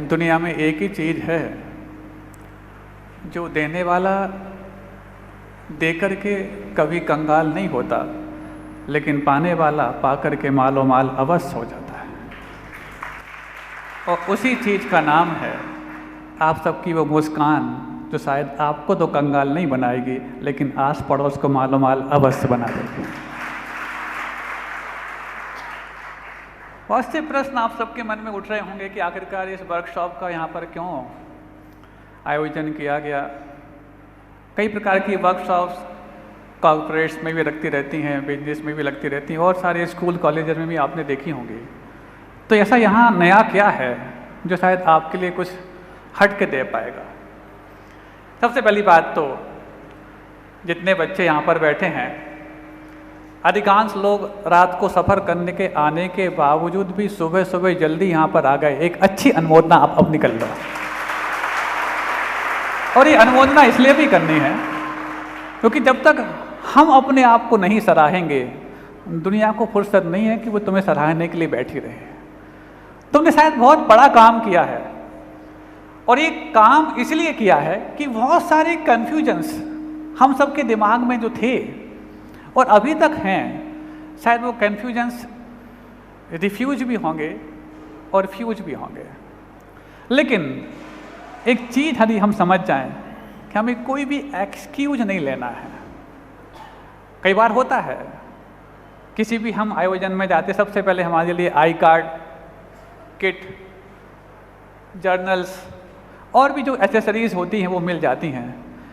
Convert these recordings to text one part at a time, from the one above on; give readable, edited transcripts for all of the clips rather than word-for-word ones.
दुनिया में एक ही चीज़ है जो देने वाला दे कर के कभी कंगाल नहीं होता, लेकिन पाने वाला पा कर के मालो माल अवश्य हो जाता है। और उसी चीज़ का नाम है आप सबकी वो मुस्कान, जो शायद आपको तो कंगाल नहीं बनाएगी लेकिन आस पड़ोस को मालो माल अवश्य बना देगी। बहुत से प्रश्न आप सबके मन में उठ रहे होंगे कि आखिरकार इस वर्कशॉप का यहाँ पर क्यों आयोजन किया गया। कई प्रकार की वर्कशॉप्स कॉर्पोरेट्स में भी लगती रहती हैं, बिजनेस में भी लगती रहती हैं, और सारे स्कूल कॉलेज में भी आपने देखी होंगी। तो ऐसा यहाँ नया क्या है जो शायद आपके लिए कुछ हट के दे पाएगा। सबसे पहली बात तो जितने बच्चे यहाँ पर बैठे हैं, अधिकांश लोग रात को सफ़र करने के आने के बावजूद भी सुबह सुबह जल्दी यहाँ पर आ गए। एक अच्छी अनुमोदना आप अपनी कर लो। और ये अनुमोदना इसलिए भी करनी है क्योंकि जब तक हम अपने आप को नहीं सराहेंगे, दुनिया को फुर्सत नहीं है कि वो तुम्हें सराहने के लिए बैठी रहे। तुमने शायद बहुत बड़ा काम किया है, और ये काम इसलिए किया है कि बहुत सारे कन्फ्यूजन्स हम सबके दिमाग में जो थे और अभी तक हैं, शायद वो कन्फ्यूजन्स रिफ्यूज भी होंगे और फ्यूज भी होंगे। लेकिन एक चीज़ यदि हम समझ जाएं कि हमें कोई भी एक्सक्यूज नहीं लेना है। कई बार होता है किसी भी हम आयोजन में जाते, सबसे पहले हमारे लिए आई कार्ड, किट, जर्नल्स और भी जो एसेसरीज होती हैं वो मिल जाती हैं।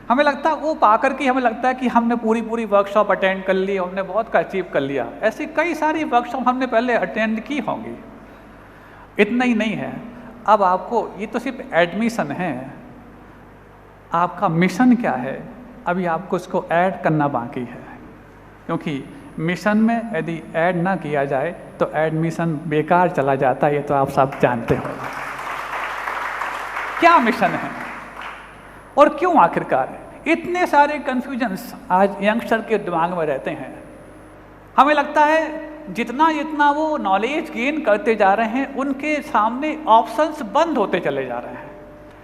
हमें लगता है वो पाकर के हमें लगता है कि हमने पूरी वर्कशॉप अटेंड कर ली, हमने बहुत का अचीव कर लिया। ऐसी कई सारी वर्कशॉप हमने पहले अटेंड की होंगी। इतना ही नहीं है, अब आपको ये तो सिर्फ एडमिशन है, आपका मिशन क्या है अभी आपको इसको ऐड करना बाकी है। क्योंकि मिशन में यदि ऐड ना किया जाए तो एडमिशन बेकार चला जाता है, ये तो आप सब जानते हो। क्या मिशन है और क्यों आखिरकार इतने सारे कन्फ्यूजन्स आज यंगस्टर के दिमाग में रहते हैं। हमें लगता है जितना जितना वो नॉलेज गेन करते जा रहे हैं उनके सामने ऑप्शंस बंद होते चले जा रहे हैं,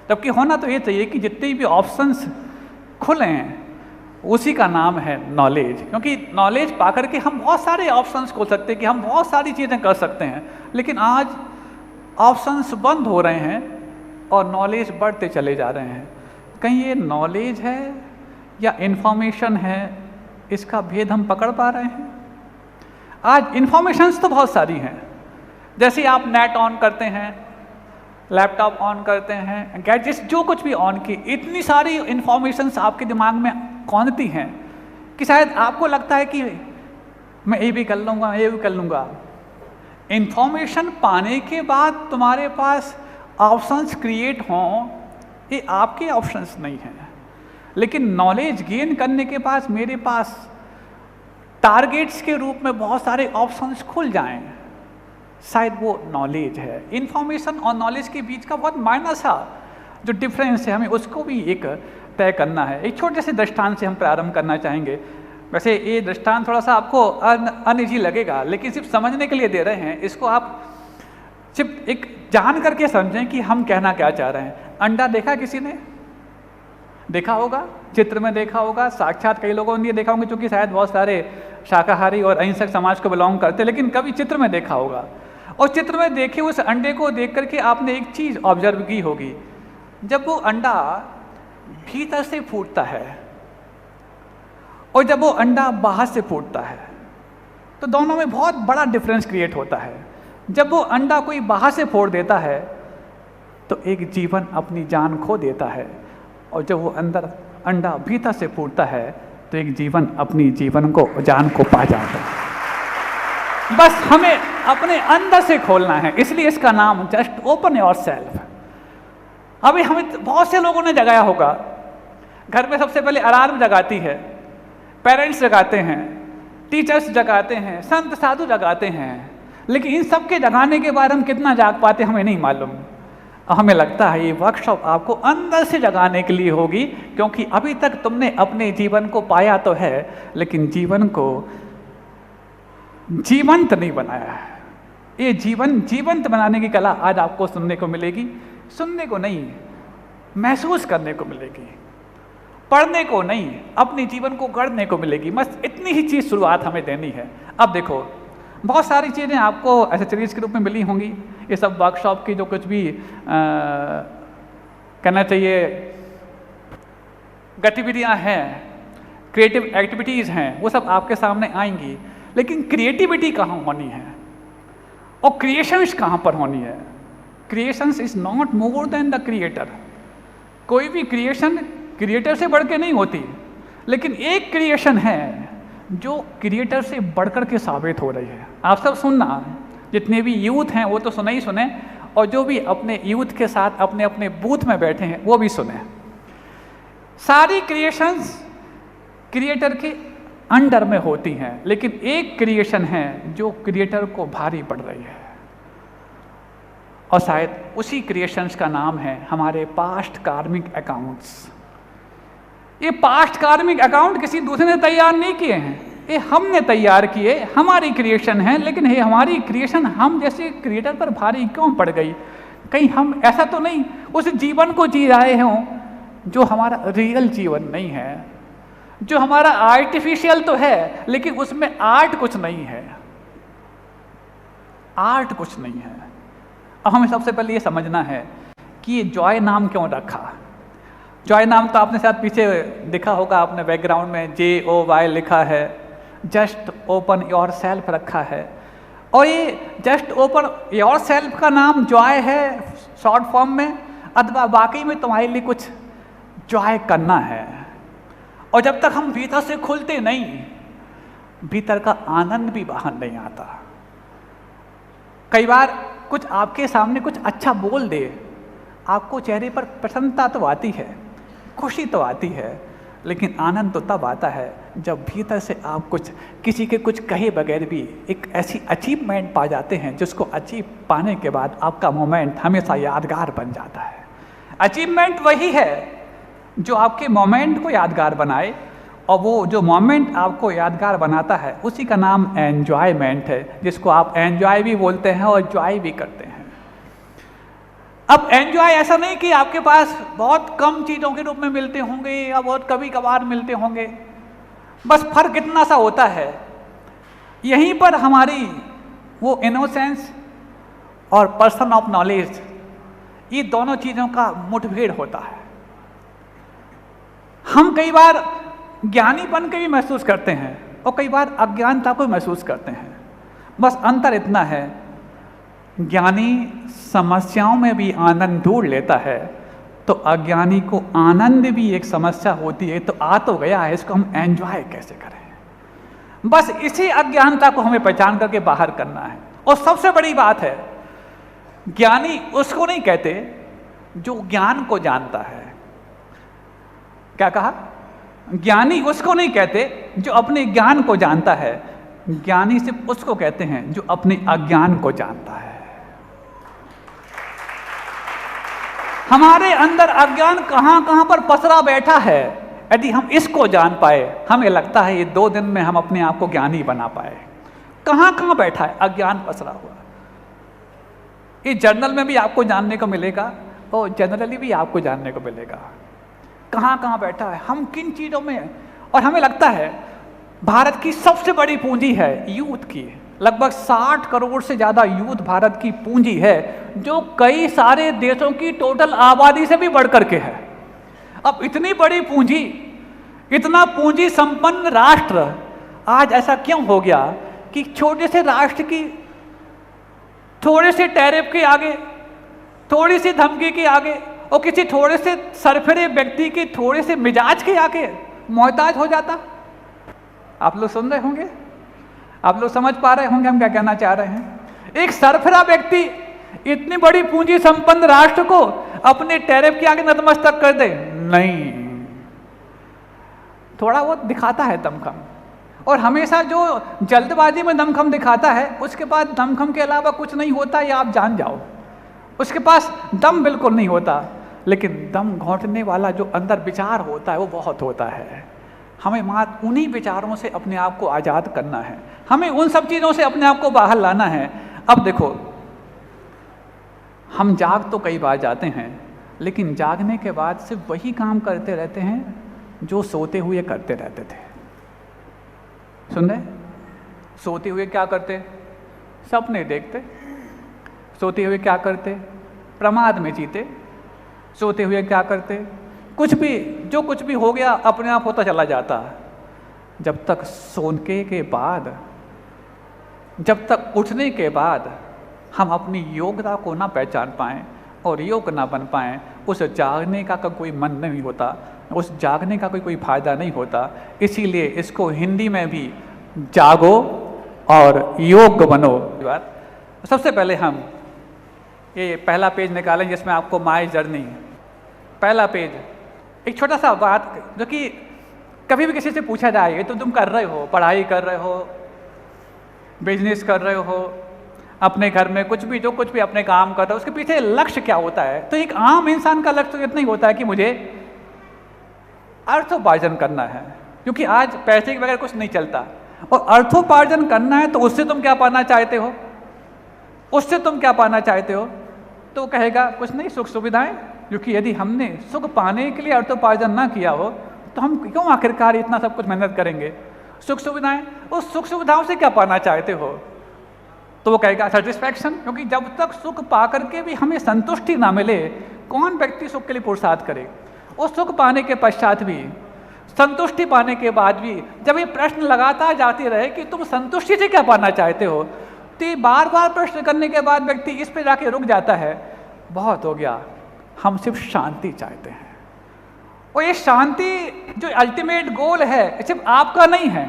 जबकि होना तो ये चाहिए कि जितने भी ऑप्शंस खुले हैं उसी का नाम है नॉलेज। क्योंकि नॉलेज पाकर के हम बहुत सारे ऑप्शंस खोल सकते हैं, कि हम बहुत सारी चीज़ें कर सकते हैं, लेकिन आज ऑप्शंस बंद हो रहे हैं और नॉलेज बढ़ते चले जा रहे हैं। कहीं ये नॉलेज है या इन्फॉर्मेशन है, इसका भेद हम पकड़ पा रहे हैं? आज इन्फॉर्मेशंस तो बहुत सारी हैं, जैसे आप नेट ऑन करते हैं, लैपटॉप ऑन करते हैं, गैजेट्स जो कुछ भी ऑन की, इतनी सारी इन्फॉर्मेशंस आपके दिमाग में कौंधती हैं कि शायद आपको लगता है कि मैं ये भी कर लूँगा, ये भी कर लूँगा। इन्फॉर्मेशन पाने के बाद तुम्हारे पास ऑप्शंस क्रिएट हों, ये आपके ऑप्शंस नहीं हैं। लेकिन नॉलेज गेन करने के बाद मेरे पास टारगेट्स के रूप में बहुत सारे ऑप्शंस खुल जाएं, शायद वो नॉलेज है। इन्फॉर्मेशन और नॉलेज के बीच का बहुत मायना सा जो डिफरेंस है, हमें उसको भी एक तय करना है। एक छोटे से दृष्टांत से हम प्रारंभ करना चाहेंगे। वैसे ये दृष्टांत थोड़ा सा आपको अनइजी लगेगा, लेकिन सिर्फ समझने के लिए दे रहे हैं। इसको आप सिर्फ एक जान करके समझें कि हम कहना क्या चाह रहे हैं। अंडा देखा किसी ने? देखा होगा, चित्र में देखा होगा, साक्षात कई लोगों ने देखा होंगे, क्योंकि शायद बहुत सारे शाकाहारी और अहिंसक समाज को बिलोंग करते, लेकिन कभी चित्र में देखा होगा। और चित्र में देखे उस अंडे को देख करके आपने एक चीज़ ऑब्जर्व की होगी, जब वो अंडा भीतर से फूटता है और जब वो अंडा बाहर से फूटता है, तो दोनों में बहुत बड़ा डिफरेंस क्रिएट होता है। जब वो अंडा कोई बाहर से फोड़ देता है तो एक जीवन अपनी जान खो देता है, और जब वो अंडा भीतर से फूटता है तो एक जीवन अपनी जान को पा जाता है। बस हमें अपने अंदर से खोलना है, इसलिए इसका नाम जस्ट ओपन योर सेल्फ। अभी हमें बहुत से लोगों ने जगाया होगा। घर में सबसे पहले अलार्म जगाती है, पेरेंट्स जगाते हैं, टीचर्स जगाते हैं, संत साधु जगाते हैं, लेकिन इन सब के जगाने के बाद हम कितना जाग पाते हमें नहीं मालूम। हमें लगता है ये वर्कशॉप आपको अंदर से जगाने के लिए होगी, क्योंकि अभी तक तुमने अपने जीवन को पाया तो है, लेकिन जीवन को जीवंत नहीं बनाया है। ये जीवन जीवंत बनाने की कला आज आपको सुनने को मिलेगी। सुनने को नहीं, महसूस करने को मिलेगी, पढ़ने को नहीं, अपने जीवन को गढ़ने को मिलेगी। बस इतनी ही चीज़ शुरुआत हमें देनी है। अब देखो, बहुत सारी चीज़ें आपको एसेसरीज के रूप में मिली होंगी। ये सब वर्कशॉप की जो कुछ भी कहना चाहिए गतिविधियाँ हैं, क्रिएटिव एक्टिविटीज़ हैं, वो सब आपके सामने आएंगी। लेकिन क्रिएटिविटी कहाँ होनी है और क्रिएशंस कहाँ पर होनी है? Creations is not more than the creator. कोई भी क्रिएशन क्रिएटर से बढ़ के नहीं होती, लेकिन एक क्रिएशन है जो क्रिएटर से बढ़कर के साबित हो रही है। आप सब सुनना, जितने भी यूथ हैं वो तो सुने ही सुने, और जो भी अपने यूथ के साथ अपने अपने बूथ में बैठे हैं वो भी सुने। सारी क्रिएशंस क्रिएटर के अंडर में होती हैं, लेकिन एक क्रिएशन है जो क्रिएटर को भारी पड़ रही है, और शायद उसी क्रिएशंस का नाम है हमारे पास्ट कार्मिक अकाउंट्स। ये पास्ट कार्मिक अकाउंट किसी दूसरे ने तैयार नहीं किए हैं, ये हमने तैयार किए, हमारी क्रिएशन है। लेकिन ये हमारी क्रिएशन हम जैसे क्रिएटर पर भारी क्यों पड़ गई? कहीं हम ऐसा तो नहीं उस जीवन को जी रहे हों जो हमारा रियल जीवन नहीं है, जो हमारा आर्टिफिशियल तो है लेकिन उसमें आर्ट कुछ नहीं है, आर्ट कुछ नहीं है। अब हमें सबसे पहले ये समझना है कि ये जॉय नाम क्यों रखा। जॉय नाम तो आपने शायद पीछे दिखा होगा, आपने बैकग्राउंड में JOY लिखा है, जस्ट ओपन योर सेल्फ रखा है। और ये जस्ट ओपन योर सेल्फ का नाम जॉय है शॉर्ट फॉर्म में, अथवा वाकई में तुम्हारे लिए कुछ जॉय करना है। और जब तक हम भीतर से खुलते नहीं, भीतर का आनंद भी बाहर नहीं आता। कई बार कुछ आपके सामने कुछ अच्छा बोल दे, आपको चेहरे पर प्रसन्नता तो आती है, खुशी तो आती है, लेकिन आनंद तो तब आता है जब भीतर से आप कुछ किसी के कुछ कहे बगैर भी एक ऐसी अचीवमेंट पा जाते हैं जिसको अचीव पाने के बाद आपका मोमेंट हमेशा यादगार बन जाता है। अचीवमेंट वही है जो आपके मोमेंट को यादगार बनाए, और वो जो मोमेंट आपको यादगार बनाता है उसी का नाम एन्जॉयमेंट है, जिसको आप एन्जॉय भी बोलते हैं और जॉय भी करते हैं। अब एन्जॉय ऐसा नहीं कि आपके पास बहुत कम चीज़ों के रूप में मिलते होंगे या बहुत कभी कभार मिलते होंगे, बस फर्क इतना सा होता है, यहीं पर हमारी वो इनोसेंस और पर्सन ऑफ नॉलेज, ये दोनों चीज़ों का मुठभेड़ होता है। हम कई बार ज्ञानीपन के भी महसूस करते हैं और कई बार अज्ञानता को महसूस करते हैं, बस अंतर इतना है, ज्ञानी समस्याओं में भी आनंद ढूंढ लेता है, तो अज्ञानी को आनंद भी एक समस्या होती है। तो आ तो गया है, इसको हम एंजॉय कैसे करें? बस इसी अज्ञानता को हमें पहचान करके बाहर करना है। और सबसे बड़ी बात है, ज्ञानी उसको नहीं कहते जो ज्ञान को जानता है। क्या कहा? ज्ञानी उसको नहीं कहते जो अपने ज्ञान को जानता है, ज्ञानी सिर्फ उसको कहते हैं जो अपने अज्ञान को जानता है। हमारे अंदर अज्ञान कहां कहां पर पसरा बैठा है, यदि हम इसको जान पाए, हमें लगता है ये 2 दिन में हम अपने आप को ज्ञानी बना पाए। कहां कहां बैठा है अज्ञान पसरा हुआ। ये जर्नल में भी आपको जानने को मिलेगा और जनरली भी आपको जानने को मिलेगा। कहां कहां बैठा है, हम किन चीज़ों में। और हमें लगता है भारत की सबसे बड़ी पूंजी है यूथ की, लगभग 60 करोड़ से ज़्यादा यूथ भारत की पूंजी है, जो कई सारे देशों की टोटल आबादी से भी बढ़कर के है। अब इतनी बड़ी पूंजी, इतना पूंजी संपन्न राष्ट्र आज ऐसा क्यों हो गया कि छोटे से राष्ट्र की थोड़े से टैरिफ के आगे, थोड़ी सी धमकी के आगे और किसी थोड़े से सरफरे व्यक्ति के थोड़े से मिजाज के आगे मोहताज हो जाता। आप लोग सुन रहे होंगे, आप लोग समझ पा रहे होंगे हम क्या कहना चाह रहे हैं। एक सरफरा व्यक्ति इतनी बड़ी पूंजी संपन्न राष्ट्र को अपने टैरिफ के आगे नतमस्तक कर दे? नहीं, थोड़ा बहुत दिखाता है दमखम, और हमेशा जो जल्दबाजी में दमखम दिखाता है उसके पास दमखम के अलावा कुछ नहीं होता, ये आप जान जाओ। उसके पास दम बिल्कुल नहीं होता, लेकिन दम घोंटने वाला जो अंदर विचार होता है वो बहुत होता है। हमें मात्र उन्हीं विचारों से अपने आप को आज़ाद करना है, हमें उन सब चीज़ों से अपने आप को बाहर लाना है। अब देखो, हम जाग तो कई बार जाते हैं, लेकिन जागने के बाद सिर्फ वही काम करते रहते हैं जो सोते हुए करते रहते थे। सुन रहे? सोते हुए क्या करते? सपने देखते। सोते हुए क्या करते? प्रमाद में जीते। सोते हुए क्या करते? कुछ भी, जो कुछ भी हो गया अपने आप होता चला जाता। जब तक सोने के बाद, जब तक उठने के बाद हम अपनी योग्यता को ना पहचान पाएं और योग ना बन पाएं, उस जागने का कोई मन नहीं होता, उस जागने का कोई फ़ायदा नहीं होता। इसीलिए इसको हिंदी में भी जागो और योग बनो। सबसे पहले हम ये पहला पेज निकालें जिसमें आपको माय जर्नी, पहला पेज, एक छोटा सा बात जो कि कभी भी किसी से पूछा जाए, ये तो तुम कर रहे हो, पढ़ाई कर रहे हो, बिजनेस कर रहे हो, अपने घर में कुछ भी, जो कुछ भी अपने काम कर रहे हो, उसके पीछे लक्ष्य क्या होता है? तो एक आम इंसान का लक्ष्य तो इतना ही होता है कि मुझे अर्थोपार्जन करना है, क्योंकि आज पैसे के बगैर कुछ नहीं चलता। और अर्थोपार्जन करना है तो उससे तुम क्या पाना चाहते हो? उससे तुम क्या पाना चाहते हो? तो कहेगा कुछ नहीं, सुख सुविधाएं। क्योंकि यदि हमने सुख पाने के लिए अर्थोपार्जन ना किया हो तो हम क्यों आखिरकार इतना सब कुछ मेहनत करेंगे? सुख सुविधाएं, उस सुख सुविधाओं से क्या पाना चाहते हो? तो वो कहेगा सेटिस्फैक्शन। क्योंकि जब तक सुख पा करके भी हमें संतुष्टि ना मिले, कौन व्यक्ति सुख के लिए पुरुषार्थ करे? और सुख पाने के पश्चात भी, संतुष्टि पाने के बाद भी जब ये प्रश्न लगातार जाते रहे कि तुम संतुष्टि से क्या पाना चाहते हो, तो ये बार बार प्रश्न करने के बाद व्यक्ति इस पे जाके रुक जाता है, बहुत हो गया, हम सिर्फ शांति चाहते हैं। और ये शांति जो अल्टीमेट गोल है, सिर्फ आपका नहीं है,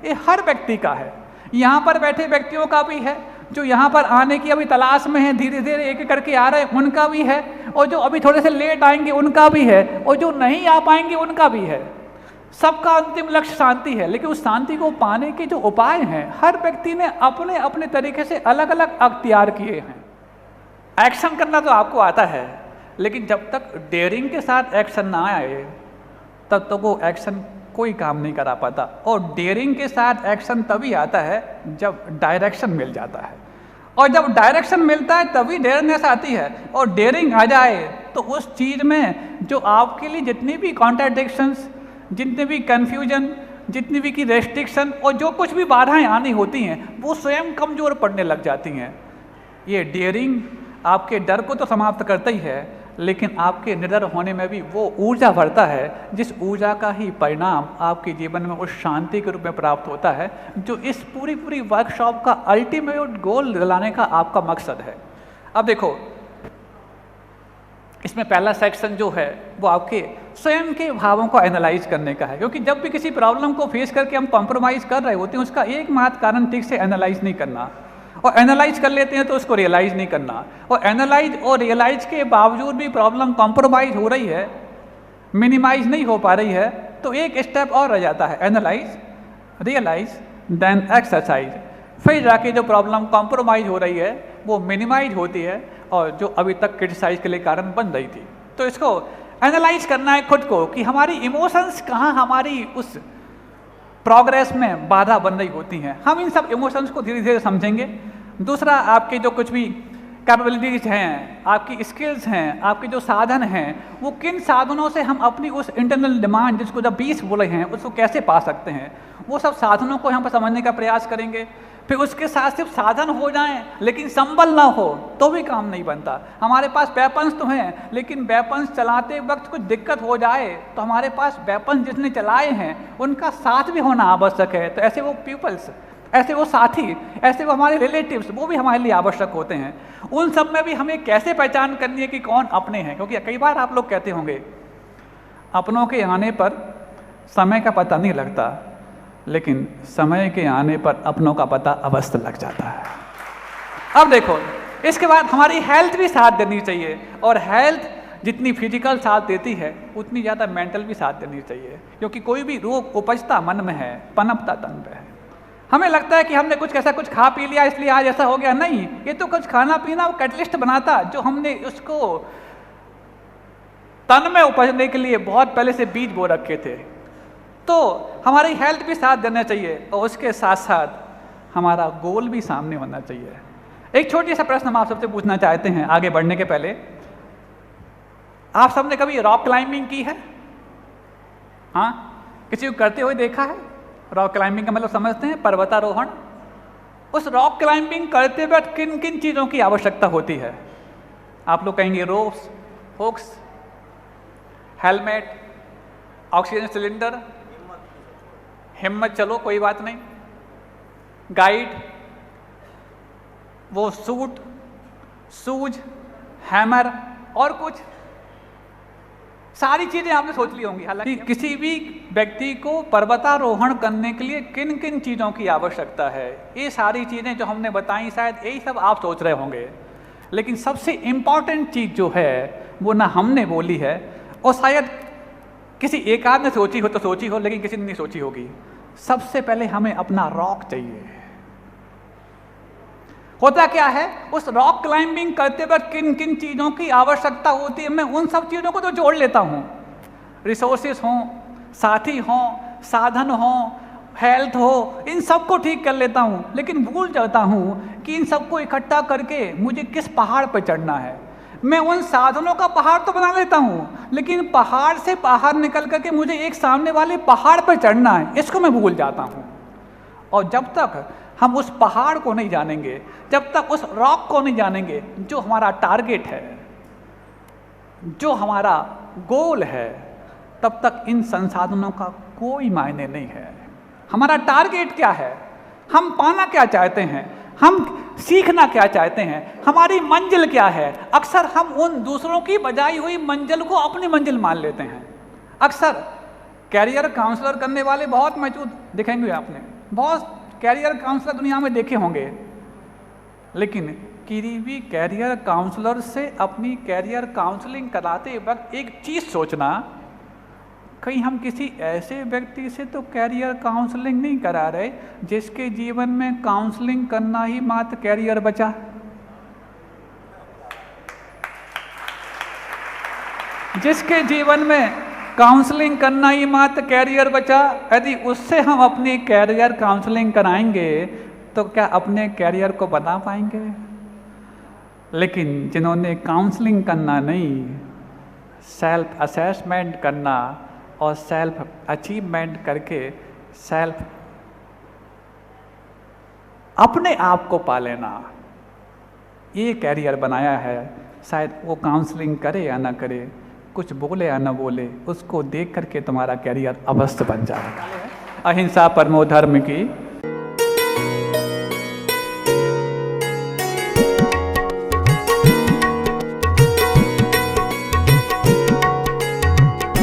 ये हर व्यक्ति का है। यहाँ पर बैठे व्यक्तियों का भी है, जो यहाँ पर आने की अभी तलाश में है, धीरे धीरे एक एक करके आ रहे हैं, उनका भी है, और जो अभी थोड़े से लेट आएंगे उनका भी है, और जो नहीं आ पाएंगे उनका भी है। सबका अंतिम लक्ष्य शांति है। लेकिन उस शांति को पाने के जो उपाय हैं, हर व्यक्ति ने अपने अपने तरीके से अलग अलग अख्तियार किए हैं। एक्शन करना तो आपको आता है, लेकिन जब तक डेयरिंग के साथ एक्शन ना आए तब तक वो एक्शन कोई काम नहीं करा पाता। और डेयरिंग के साथ एक्शन तभी आता है जब डायरेक्शन मिल जाता है, और जब डायरेक्शन मिलता है तभी डेयरनेस आती है। और डेयरिंग आ जाए तो उस चीज़ में जो आपके लिए जितनी भी कॉन्ट्राडिक्शंस, जितने भी कन्फ्यूजन, जितनी भी की रेस्ट्रिक्शन और जो कुछ भी बाधाएं आनी होती हैं, वो स्वयं कमज़ोर पड़ने लग जाती हैं। ये डेयरिंग आपके डर को तो समाप्त करता ही है, लेकिन आपके निडर होने में भी वो ऊर्जा भरता है, जिस ऊर्जा का ही परिणाम आपके जीवन में उस शांति के रूप में प्राप्त होता है, जो इस पूरी वर्कशॉप का अल्टीमेट गोल दिलाने का आपका मकसद है। अब देखो, इसमें पहला सेक्शन जो है वो आपके स्वयं के भावों को एनालाइज करने का है। क्योंकि जब भी किसी प्रॉब्लम को फेस करके हम कॉम्प्रोमाइज कर रहे होते हैं, उसका एकमात्र कारण ठीक से एनालाइज नहीं करना, और एनालाइज कर लेते हैं तो उसको रियलाइज नहीं करना, और एनालाइज और रियलाइज के बावजूद भी प्रॉब्लम कॉम्प्रोमाइज हो रही है, मिनिमाइज नहीं हो पा रही है, तो एक स्टेप और रह जाता है, एनालाइज, रियलाइज, देन एक्सरसाइज। फिर जाके जो प्रॉब्लम कॉम्प्रोमाइज हो रही है वो मिनिमाइज होती है, और जो अभी तक क्रिटिसाइज के लिए कारण बन रही थी। तो इसको एनालाइज करना है खुद को कि हमारी इमोशंस कहाँ हमारी उस प्रोग्रेस में बाधा बन रही होती हैं। हम इन सब इमोशंस को धीरे धीरे समझेंगे। दूसरा, आपके जो कुछ भी कैपेबिलिटीज हैं, आपकी स्किल्स हैं, आपके जो साधन हैं, वो किन साधनों से हम अपनी उस इंटरनल डिमांड, जिसको जब 20 बोले हैं, उसको कैसे पा सकते हैं, वो सब साधनों को हम समझने का प्रयास करेंगे। फिर उसके साथ सिर्फ साधन हो जाएं लेकिन संबल ना हो तो भी काम नहीं बनता। हमारे पास वेपन्स तो हैं, लेकिन वेपन्स चलाते वक्त कुछ दिक्कत हो जाए तो हमारे पास वेपन्स जिसने चलाए हैं उनका साथ भी होना आवश्यक है। तो ऐसे वो पीपल्स, ऐसे वो साथी, ऐसे वो हमारे रिलेटिव्स, वो भी हमारे लिए आवश्यक होते हैं। उन सब में भी हमें कैसे पहचान करनी है कि कौन अपने हैं। क्योंकि कई बार आप लोग कहते होंगे अपनों के आने पर समय का पता नहीं लगता, लेकिन समय के आने पर अपनों का पता अवश्य लग जाता है। अब देखो, इसके बाद हमारी हेल्थ भी साथ देनी चाहिए, और हेल्थ जितनी फिजिकल साथ देती है उतनी ज़्यादा मेंटल भी साथ देनी चाहिए। क्योंकि कोई भी रोग उपजता मन में है, पनपता तन पे है। हमें लगता है कि हमने कुछ ऐसा कुछ खा पी लिया इसलिए आज ऐसा हो गया, नहीं, ये तो कुछ खाना पीना वो कैटलिस्ट बनाता, जो हमने उसको तन में उपजने के लिए बहुत पहले से बीज बो रखे थे। तो हमारी हेल्थ भी साथ देना चाहिए, और उसके साथ साथ हमारा गोल भी सामने होना चाहिए। एक छोटी सा प्रश्न हम आप सबसे पूछना चाहते हैं आगे बढ़ने के पहले। आप सबने कभी रॉक क्लाइंबिंग की है? हाँ, किसी को करते हुए देखा है? रॉक क्लाइंबिंग का मतलब समझते हैं, पर्वतारोहण। उस रॉक क्लाइंबिंग करते वक्त किन किन चीज़ों की आवश्यकता होती है? आप लोग कहेंगे ropes, hooks, helmet, oxygen cylinder, हिम्मत, चलो कोई बात नहीं, गाइड, वो सूट, शूज, हैमर और कुछ सारी चीज़ें आपने सोच ली होंगी। हालांकि किसी भी व्यक्ति को पर्वतारोहण करने के लिए किन किन चीज़ों की आवश्यकता है, ये सारी चीज़ें जो हमने बताई शायद यही सब आप सोच रहे होंगे। लेकिन सबसे इम्पॉर्टेंट चीज़ जो है वो ना हमने बोली है, और शायद किसी एक आध ने सोची हो तो सोची हो, लेकिन किसी ने नहीं सोची होगी। सबसे पहले हमें अपना रॉक चाहिए। होता क्या है, उस रॉक क्लाइंबिंग करते वक्त किन किन चीज़ों की आवश्यकता होती है, मैं उन सब चीज़ों को तो जोड़ लेता हूँ। रिसोर्सेस हों, साथी हों, साधन हों, हेल्थ हो, इन सब को ठीक कर लेता हूँ, लेकिन भूल जाता हूँ कि इन सबको इकट्ठा करके मुझे किस पहाड़ पर चढ़ना है। मैं उन साधनों का पहाड़ तो बना लेता हूँ, लेकिन पहाड़ से बाहर निकल करके मुझे एक सामने वाले पहाड़ पर चढ़ना है, इसको मैं भूल जाता हूँ। और जब तक हम उस पहाड़ को नहीं जानेंगे, जब तक उस रॉक को नहीं जानेंगे जो हमारा टारगेट है, जो हमारा गोल है, तब तक इन संसाधनों का कोई मायने नहीं है। हमारा टारगेट क्या है, हम पाना क्या चाहते हैं, हम सीखना क्या चाहते हैं, हमारी मंजिल क्या है। अक्सर हम उन दूसरों की बजाई हुई मंजिल को अपनी मंजिल मान लेते हैं। अक्सर कैरियर काउंसलर करने वाले बहुत मौजूद दिखेंगे, आपने बहुत कैरियर काउंसलर दुनिया में देखे होंगे, लेकिन किसी भी कैरियर काउंसलर से अपनी कैरियर काउंसलिंग कराते वक्त एक चीज़ सोचना, कहीं हम किसी ऐसे व्यक्ति से तो कैरियर काउंसलिंग नहीं करा रहे जिसके जीवन में काउंसलिंग करना ही मात्र कैरियर बचा। जिसके जीवन में काउंसलिंग करना ही मात्र कैरियर बचा, यदि उससे हम अपनी कैरियर काउंसलिंग कराएंगे तो क्या अपने कैरियर को बना पाएंगे? लेकिन जिन्होंने काउंसलिंग करना नहीं, सेल्फ असेसमेंट करना और सेल्फ अचीवमेंट करके सेल्फ अपने आप को पा लेना, ये कैरियर बनाया है। शायद वो काउंसलिंग करे या ना करे, कुछ बोले या ना बोले, उसको देख करके तुम्हारा कैरियर अवश्य बन जाएगा। अहिंसा परमो धर्म की